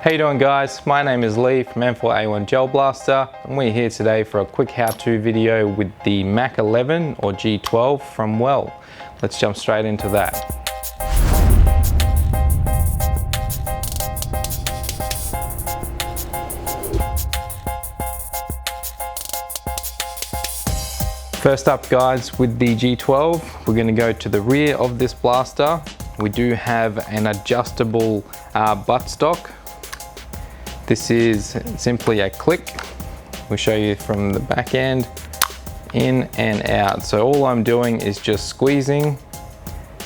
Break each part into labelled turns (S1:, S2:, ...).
S1: How you doing, guys? My name is Lee from M4A1 Gel Blaster, and we're here today for a quick how-to video with the Mach 11 or G12 from Well. Let's jump straight into that. First up, guys, with the G12, we're going to go to the rear of this blaster. We do have an adjustable buttstock. This is simply a click. We'll show you from the back end, in and out. So all I'm doing is just squeezing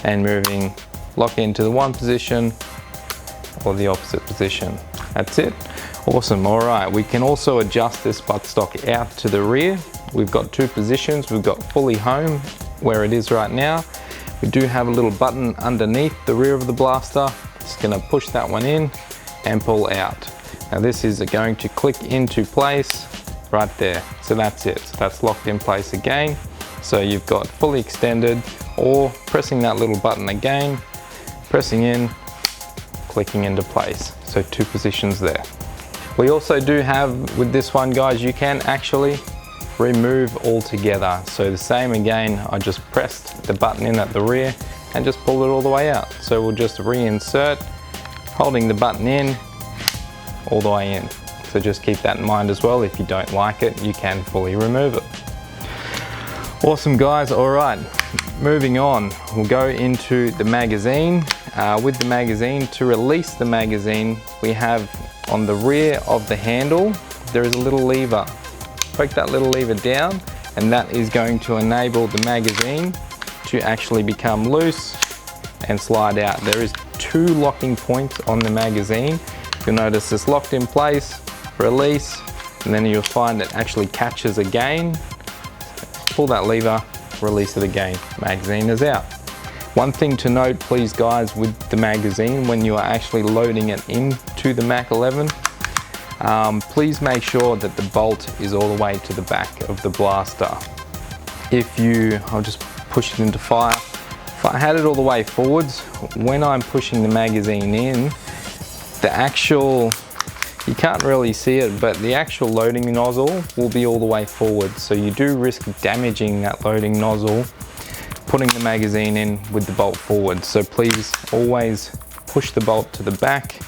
S1: and moving, lock into the one position or the opposite position. That's it. Awesome. All right, we can also adjust this buttstock out to the rear. We've got two positions. We've got fully home where it is right now. We do have a little button underneath the rear of the blaster. Just gonna push that one in and pull out. Now this is going to click into place right there. So that's it. So that's locked in place again. So you've got fully extended, or pressing that little button again, pressing in, clicking into place. So two positions there. We also do have with this one, guys, you can actually remove altogether. So the same again, I just pressed the button in at the rear and just pull it all the way out. So we'll just reinsert, holding the button in, all the way in. So just keep that in mind as well. If you don't like it, you can fully remove it. Awesome, guys. All right, moving on, we'll go into the magazine. With the magazine, to release the magazine, we have on the rear of the handle, there is a little lever. Poke that little lever down, and that is going to enable the magazine to actually become loose and slide out. There is two locking points on the magazine. You'll notice it's locked in place, release, and then you'll find it actually catches again. Pull that lever, release it again. Magazine is out. One thing to note, please, guys, with the magazine, when you are actually loading it into the Mach 11, please make sure that the bolt is all the way to the back of the blaster. I'll just push it into fire. If I had it all the way forwards, when I'm pushing the magazine in, the actual, you can't really see it, but the actual loading nozzle will be all the way forward. So you do risk damaging that loading nozzle, putting the magazine in with the bolt forward. So please always push the bolt to the back,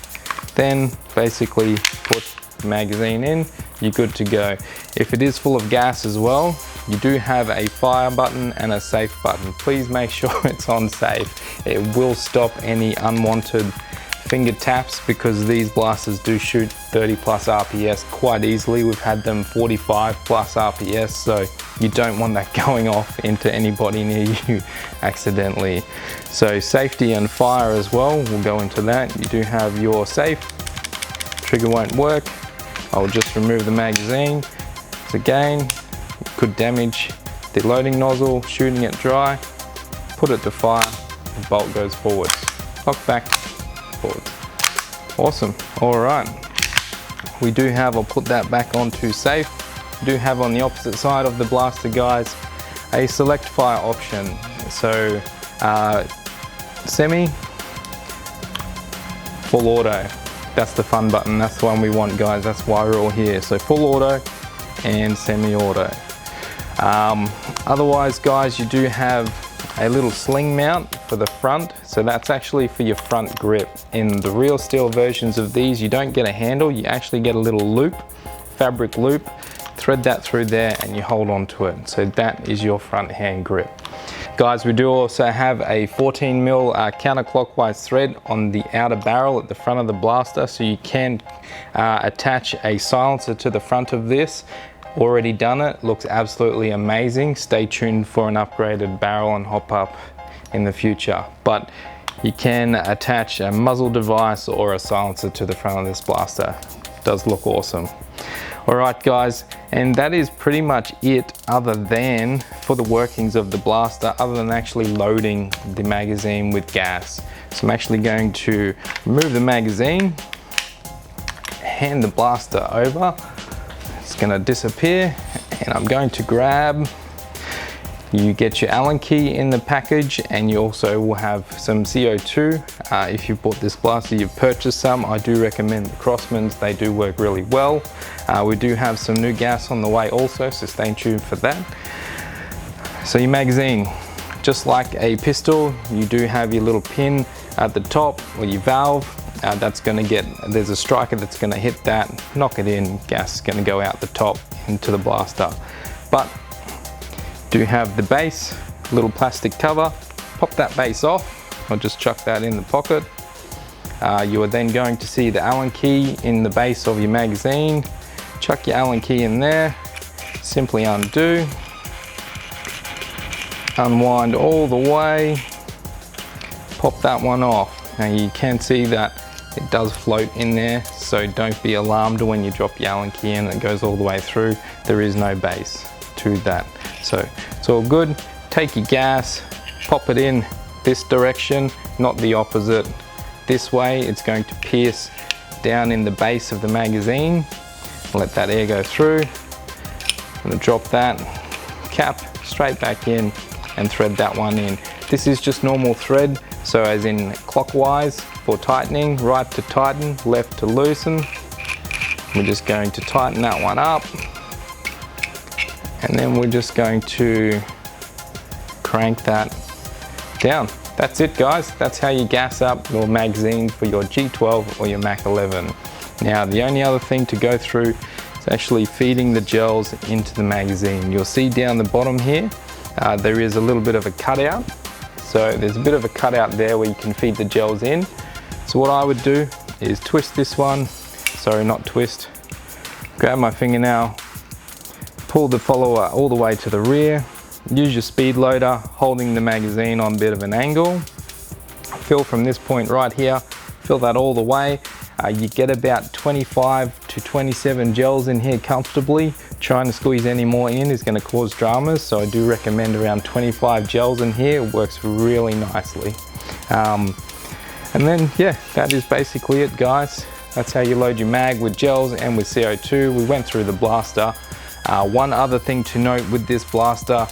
S1: then basically put the magazine in, you're good to go. If it is full of gas as well, you do have a fire button and a safe button. Please make sure it's on safe. It will stop any unwanted finger taps, because these blasters do shoot 30 plus RPS quite easily. We've had them 45 plus RPS, so you don't want that going off into anybody near you accidentally. So safety and fire as well, we'll go into that. You do have your safe, trigger won't work. I'll just remove the magazine. So again, could damage the loading nozzle, shooting it dry, put it to fire, the bolt goes forward. Lock back, forward. Awesome. All right. We do have, I'll put that back onto safe. We do have on the opposite side of the blaster, guys, a select fire option. So semi, full auto. That's the fun button. That's the one we want, guys. That's why we're all here. So full auto and semi-auto. Otherwise, guys, you do have a little sling mount for the front. So that's actually for your front grip. In the real steel versions of these, you don't get a handle, you actually get a little loop, fabric loop, thread that through there and you hold on to it. So that is your front hand grip. Guys, we do also have a 14 mil counterclockwise thread on the outer barrel at the front of the blaster. So you can attach a silencer to the front of this. Already done it, looks absolutely amazing. Stay tuned for an upgraded barrel and hop up in the future. But you can attach a muzzle device or a silencer to the front of this blaster. Does look awesome. All right, guys, and that is pretty much it, other than for the workings of the blaster, other than actually loading the magazine with gas. So I'm actually going to remove the magazine, hand the blaster over. It's going to disappear, and I'm going to grab You get your Allen key in the package, and you also will have some CO2. If you've bought this blaster, you've purchased some. I do recommend the Crossmans, they do work really well. We do have some new gas on the way also, so stay tuned for that. So your magazine, just like a pistol, you do have your little pin at the top, or your valve. That's going to get, there's a striker that's going to hit that, knock it in, gas is going to go out the top into the blaster. But do have the base, little plastic cover. Pop that base off, I'll just chuck that in the pocket. You are then going to see the Allen key in the base of your magazine. Chuck your Allen key in there, simply undo, unwind all the way, pop that one off. Now you can see that it does float in there, so don't be alarmed when you drop your Allen key in and it goes all the way through. There is no base to that. So it's all good. Take your gas, pop it in this direction, not the opposite. This way it's going to pierce down in the base of the magazine. Let that air go through. I'm gonna drop that cap straight back in and thread that one in. This is just normal thread, so as in clockwise for tightening, right to tighten, left to loosen. We're just going to tighten that one up. And then we're just going to crank that down. That's it, guys. That's how you gas up your magazine for your G12 or your Mach 11. Now, the only other thing to go through is actually feeding the gels into the magazine. You'll see down the bottom here, there is a little bit of a cutout. So there's a bit of a cutout there where you can feed the gels in. So what I would do is twist this one, sorry, not twist, grab my fingernail, pull the follower all the way to the rear, use your speed loader, holding the magazine on a bit of an angle, fill from this point right here, fill that all the way. You get about 25 to 27 gels in here comfortably. Trying to squeeze any more in is going to cause dramas, so I do recommend around 25 gels in here. It works really nicely. And then, yeah, that is basically it, guys. That's how you load your mag with gels and with CO2. We went through the blaster. One other thing to note with this blaster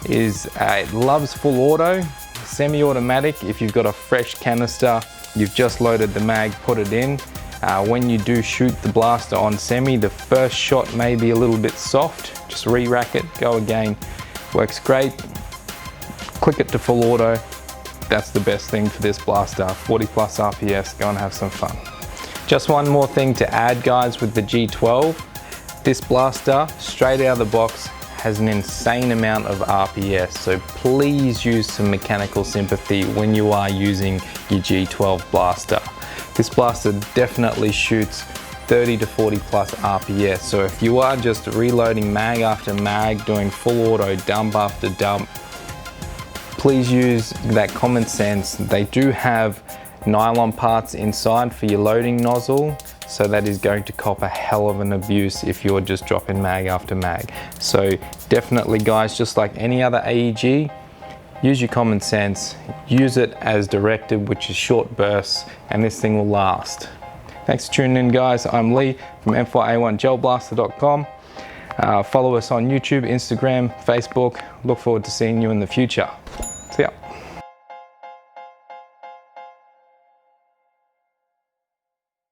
S1: is it loves full auto, semi-automatic. If you've got a fresh canister, you've just loaded the mag, put it in. When you do shoot the blaster on semi, the first shot may be a little bit soft. Just re-rack it, go again. Works great. Click it to full auto. That's the best thing for this blaster. 40 plus RPS, go and have some fun. Just one more thing to add, guys, with the G12. This blaster, straight out of the box, has an insane amount of RPS, so please use some mechanical sympathy when you are using your G12 blaster. This blaster definitely shoots 30 to 40 plus RPS, so if you are just reloading mag after mag, doing full auto dump after dump, please use that common sense. They do have nylon parts inside for your loading nozzle, so that is going to cop a hell of an abuse if you're just dropping mag after mag. So definitely, guys, just like any other AEG, use your common sense, use it as directed, which is short bursts, and this thing will last. Thanks for tuning in, guys. I'm Lee from M4A1GelBlaster.com. Follow us on YouTube, Instagram, Facebook. Look forward to seeing you in the future.